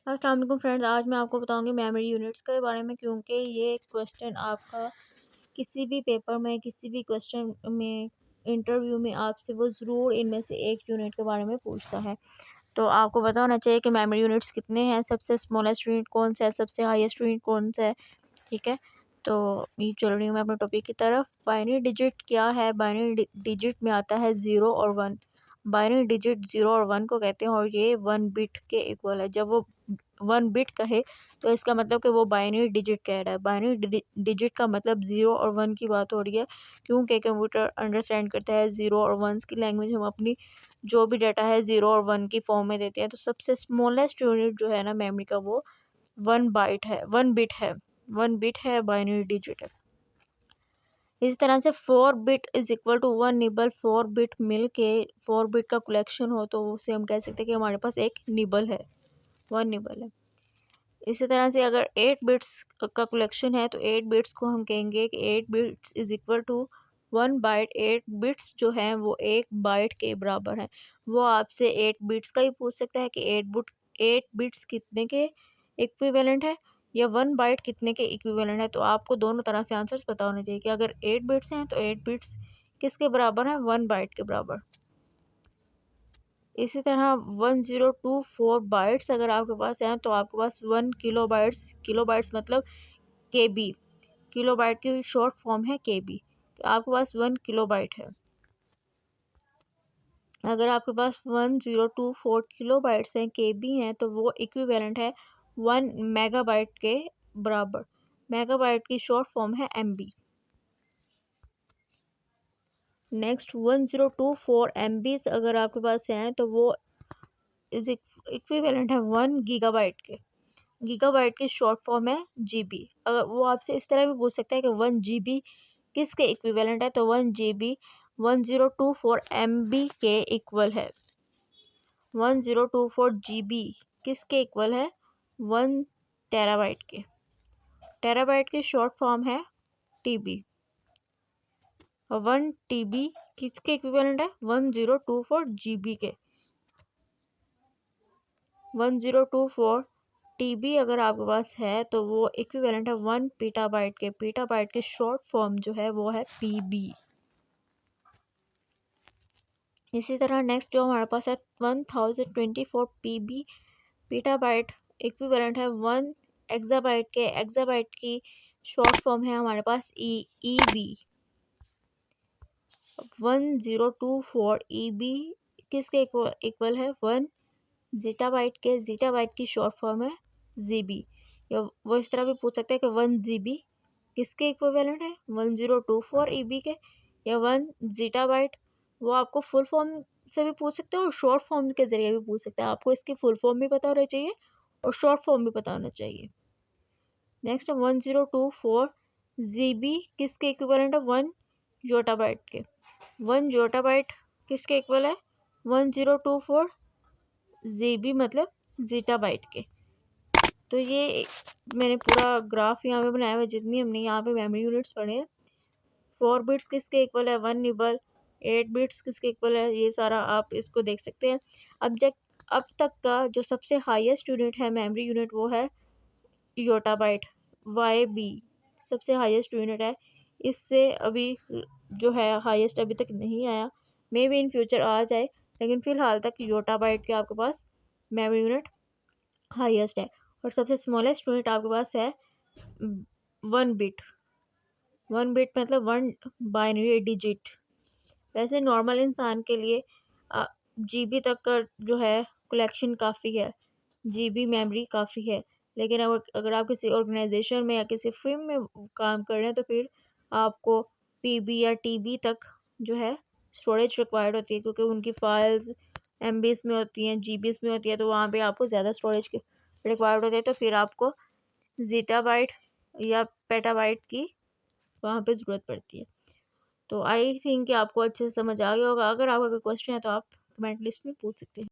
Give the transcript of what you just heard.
अस्सलाम वालेकुम फ्रेंड्स, आज मैं आपको बताऊंगी मेमोरी यूनिट्स के बारे में, क्योंकि ये क्वेश्चन आपका किसी भी पेपर में, किसी भी क्वेश्चन में, इंटरव्यू में आपसे वो ज़रूर इनमें से एक यूनिट के बारे में पूछता है। तो आपको पता होना चाहिए कि मेमोरी यूनिट्स कितने हैं, सबसे स्मॉलेस्ट यूनिट कौन सा है, सबसे हाईएस्ट यूनिट कौन सा है। ठीक है, तो ये चल रही हूँ मैं अपने टॉपिक की तरफ। बाइनरी डिजिट क्या है? बाइनरी डिजिट में आता है 0 और 1। बाइनरी डिजिट 0 और 1 को कहते हैं, और ये 1 बिट के इक्वल है। जब वो 1 बिट कहे तो इसका मतलब कि वो बाइनरी डिजिट कह रहा है। बाइनरी डिजिट का मतलब 0 और 1 की बात हो रही है, क्योंकि कंप्यूटर अंडरस्टैंड करता है 0 और 1 की लैंग्वेज। हम अपनी जो भी डाटा है 0 और 1 की फॉर्म में देते हैं। तो सबसे स्मॉलेस्ट यूनिट जो है ना मेमोरी का, वो 1 बाइट है, 1 बिट है। 1 बिट है, बाइनरी डिजिट है। इस तरह से 4 bit is equal to 1 nibble. 4 bit मिल के 4 बिट का कलेक्शन हो तो उसे हम कह सकते हैं कि हमारे पास एक निबल है, 1 निबल है। इसी तरह से अगर 8 बिट्स का कलेक्शन है तो 8 बिट्स को हम कहेंगे कि 8 bits is equal to 1 byte. 8 bits जो हैं वो 1 बाइट के बराबर हैं। वो आपसे 8 बिट्स का ही पूछ सकता है कि 8 बिट्स कितने के इक्विवेलेंट है, या 1 बाइट कितने के इक्विवेलेंट है। तो आपको दोनों तरह से आंसर्स पता होने चाहिए कि अगर 8 बिट्स हैं तो 8 बिट्स किसके बराबर हैं, 1 बाइट के बराबर। इसी तरह 1024 बाइट्स अगर आपके पास हैं तो आपके पास 1 किलोबाइट्स, किलोबाइट्स मतलब केबी, किलोबाइट की शॉर्ट फॉर्म है केबी, तो आपके पास 1 किलोबाइट है। अगर आपके पास 1024 किलोबाइट्स हैं, केबी हैं, तो वो इक्विवेलेंट है 1 मेगाबाइट के बराबर। मेगाबाइट की शॉर्ट फॉर्म है एमबी। नेक्स्ट 1024 एमबीज अगर आपके पास हैं तो वो इज इक्विवेलेंट है 1 गीगाबाइट के। गीगाबाइट की शॉर्ट फॉर्म है जीबी। अगर वो आपसे इस तरह भी पूछ सकता है कि 1 जीबी किसके इक्विवेलेंट है, तो 1 जीबी 1024 एमबी के इक्वल है। 1024 जीबी किसके इक्वल है, 1 टेराबाइट के। टेराबाइट की शॉर्ट फॉर्म है टीबी। 1 टीबी किसके इक्विवेलेंट है, 1024 जीबी के। 1024 टीबी अगर आपके पास है तो वो इक्विवेलेंट है 1 पीटाबाइट के। पीटाबाइट की शॉर्ट फॉर्म जो है वो है पीबी। इसी तरह नेक्स्ट जो हमारे पास है 1024 पीबी पीटाबाइट इक्विवेलेंट है 1 एक्साबाइट के। एक्साबाइट की शॉर्ट फॉर्म है हमारे पास ईबी। 1024 ईबी किसके इक्वल है, 1 जीटाबाइट के। जीटाबाइट की शॉर्ट फॉर्म है जीबी। या वो इस तरह भी पूछ सकते हैं कि 1 जीबी किसके इक्विवेलेंट है, 1024 ईबी के, या 1 जीटाबाइट। वो आपको फुल फॉर्म से भी पूछ सकते हैं और शॉर्ट फॉर्म के ज़रिए भी पूछ सकते हैं। आपको इसकी फुल फॉर्म भी पता होना चाहिए और शॉर्ट फॉर्म भी पता होना चाहिए। नेक्स्ट 1024 जीबी किसके इक्विवेलेंट है, 1 जोटाबाइट के। 1 जोटाबाइट किसके इक्वल है, 1024 जीबी मतलब जीटाबाइट के। तो ये मैंने पूरा ग्राफ यहाँ पे बनाया हुआ है, जितनी हमने यहाँ पे मेमोरी यूनिट्स पढ़े हैं। 4 बिट्स किसके इक्वल है, 1 निबल। 8 बिट्स किसके इक्वल है, ये सारा आप इसको देख सकते हैं। अब तक का जो सबसे हाईएस्ट यूनिट है मेमोरी यूनिट वो है योटाबाइट, YB सबसे हाईएस्ट यूनिट है। इससे अभी जो है हाईएस्ट अभी तक नहीं आया, मे बी इन फ्यूचर आ जाए, लेकिन फ़िलहाल तक योटाबाइट के आपके पास मेमोरी यूनिट हाईएस्ट है। और सबसे स्मॉलेस्ट यूनिट आपके पास है 1 बिट। 1 बिट मतलब 1 बाइनरी डिजिट। वैसे नॉर्मल इंसान के लिए जीबी तक का जो है कलेक्शन काफ़ी है, जीबी मेमोरी काफ़ी है। लेकिन अगर आप किसी ऑर्गेनाइजेशन में या किसी फिल्म में काम कर रहे हैं तो फिर आपको पीबी या टीबी तक जो है स्टोरेज रिक्वायर्ड होती है, क्योंकि उनकी फाइल्स एमबीज में होती हैं, जीबीज में होती है, तो वहाँ पे आपको ज़्यादा स्टोरेज रिक्वायर्ड होती है। तो फिर आपको जीटाबाइट या पेटाबाइट की वहाँ पे ज़रूरत पड़ती है। तो आई थिंक कि आपको अच्छे से समझ आ गया होगा। अगर आपका कोई क्वेश्चन है तो आप कमेंट लिस्ट में पूछ सकते हैं।